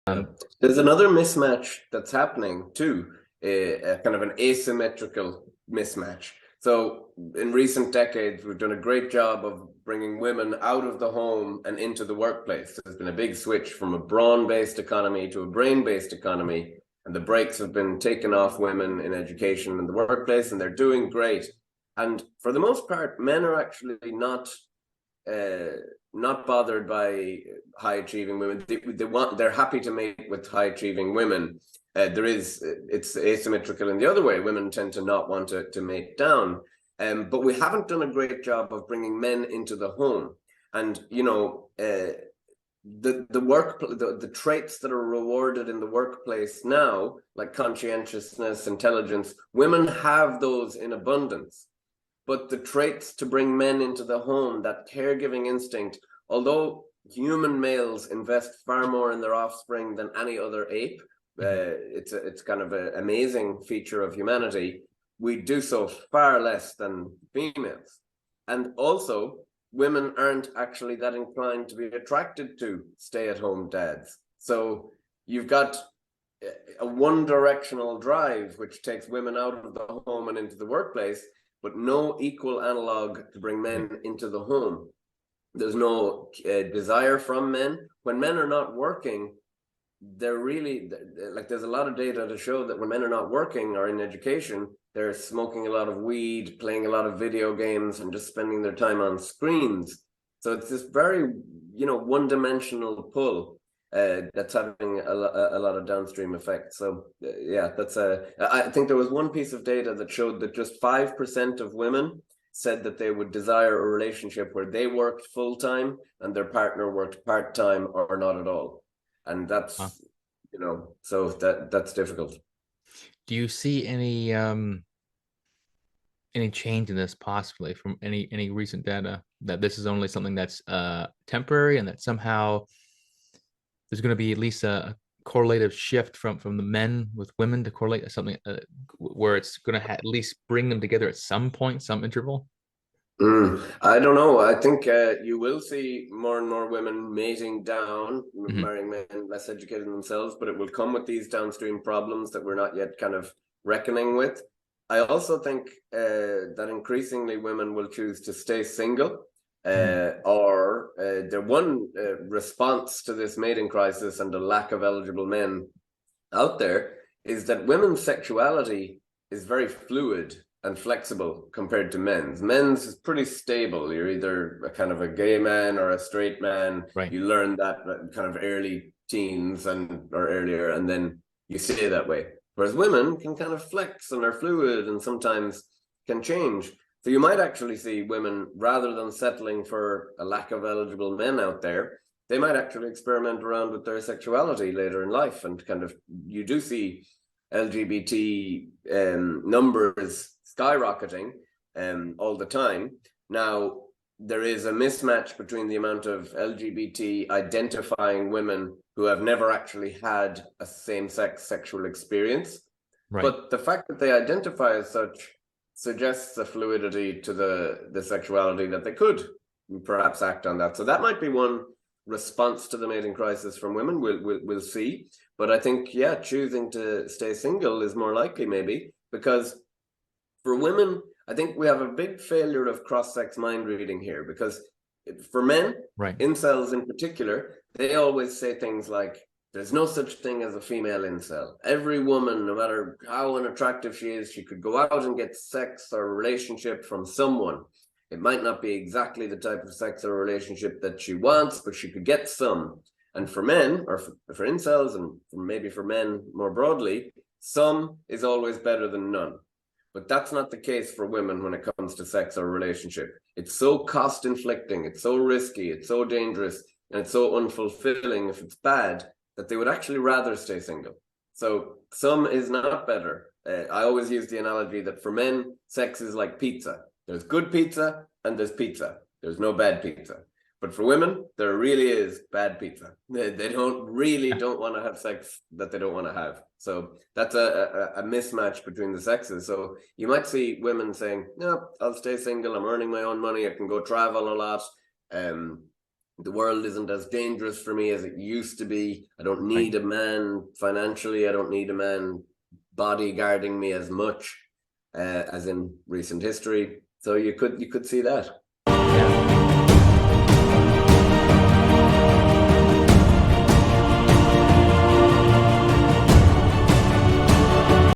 Yeah. There's another mismatch that's happening too, a kind of an asymmetrical mismatch. So in recent decades, we've done a great job of bringing women out of the home and into the workplace. There's been a big switch from a brawn-based economy to a brain-based economy, and the brakes have been taken off women in education and the workplace, and they're doing great. And for the most part, men are actually not bothered by high achieving women. They're happy to mate with high achieving women. It's asymmetrical in the other way. Women tend to not want to mate down. But we haven't done a great job of bringing men into the home. And the traits that are rewarded in the workplace now, like conscientiousness, intelligence, women have those in abundance. But the traits to bring men into the home, that caregiving instinct, although human males invest far more in their offspring than any other ape, it's kind of an amazing feature of humanity. We do so far less than females. And also, women aren't actually that inclined to be attracted to stay-at-home dads. So you've got a one-directional drive, which takes women out of the home and into the workplace, but no equal analog to bring men into the home. There's no desire from men. When men are not working, they're really, like, there's a lot of data to show that when men are not working or in education, they're smoking a lot of weed, playing a lot of video games, and just spending their time on screens. So it's this very, one-dimensional pull that's having a lot of downstream effects. So yeah, I think there was one piece of data that showed that just 5% of women said that they would desire a relationship where they worked full-time and their partner worked part-time or not at all. And that's, so that's difficult. Do you see any change in this possibly from any recent data that this is only something that's temporary, and that somehow there's going to be at least a correlative shift from the men with women to correlate something where it's going to at least bring them together at some point, some interval? I don't know. I think you will see more and more women mating down, marrying men less educated themselves, but it will come with these downstream problems that we're not yet kind of reckoning with. I also think that increasingly women will choose to stay single, or the one response to this mating crisis and the lack of eligible men out there is that women's sexuality is very fluid and flexible compared to men's. Men's is pretty stable. You're either a kind of a gay man or a straight man. Right. You learn that kind of early teens or earlier, and then you stay that way. Whereas women can kind of flex and are fluid and sometimes can change. So you might actually see women, rather than settling for a lack of eligible men out there, they might actually experiment around with their sexuality later in life, and kind of, you do see LGBT numbers skyrocketing all the time. Now, there is a mismatch between the amount of LGBT identifying women who have never actually had a same-sex sexual experience. Right. But the fact that they identify as such suggests a fluidity to the sexuality that they could perhaps act on that. So that might be one response to the mating crisis from women. We'll see. But I think, yeah, choosing to stay single is more likely, maybe, because for women, I think we have a big failure of cross-sex mind reading here, because for men, right, incels in particular, they always say things like, there's no such thing as a female incel. Every woman, no matter how unattractive she is, she could go out and get sex or a relationship from someone. It might not be exactly the type of sex or relationship that she wants, but she could get some. And for men, or for incels, and maybe for men more broadly, some is always better than none. But that's not the case for women when it comes to sex or relationship. It's so cost-inflicting, it's so risky, it's so dangerous, and it's so unfulfilling if it's bad, that they would actually rather stay single. So some is not better. I always use the analogy that for men, sex is like pizza. There's good pizza and there's pizza. There's no bad pizza. But for women, there really is bad pizza. They don't want to have sex that they don't want to have. So that's a mismatch between the sexes. So you might see women saying, no, I'll stay single. I'm earning my own money. I can go travel a lot. the world isn't as dangerous for me as it used to be. I don't need a man financially. I don't need a man bodyguarding me as much as in recent history. So you could see that. Yeah.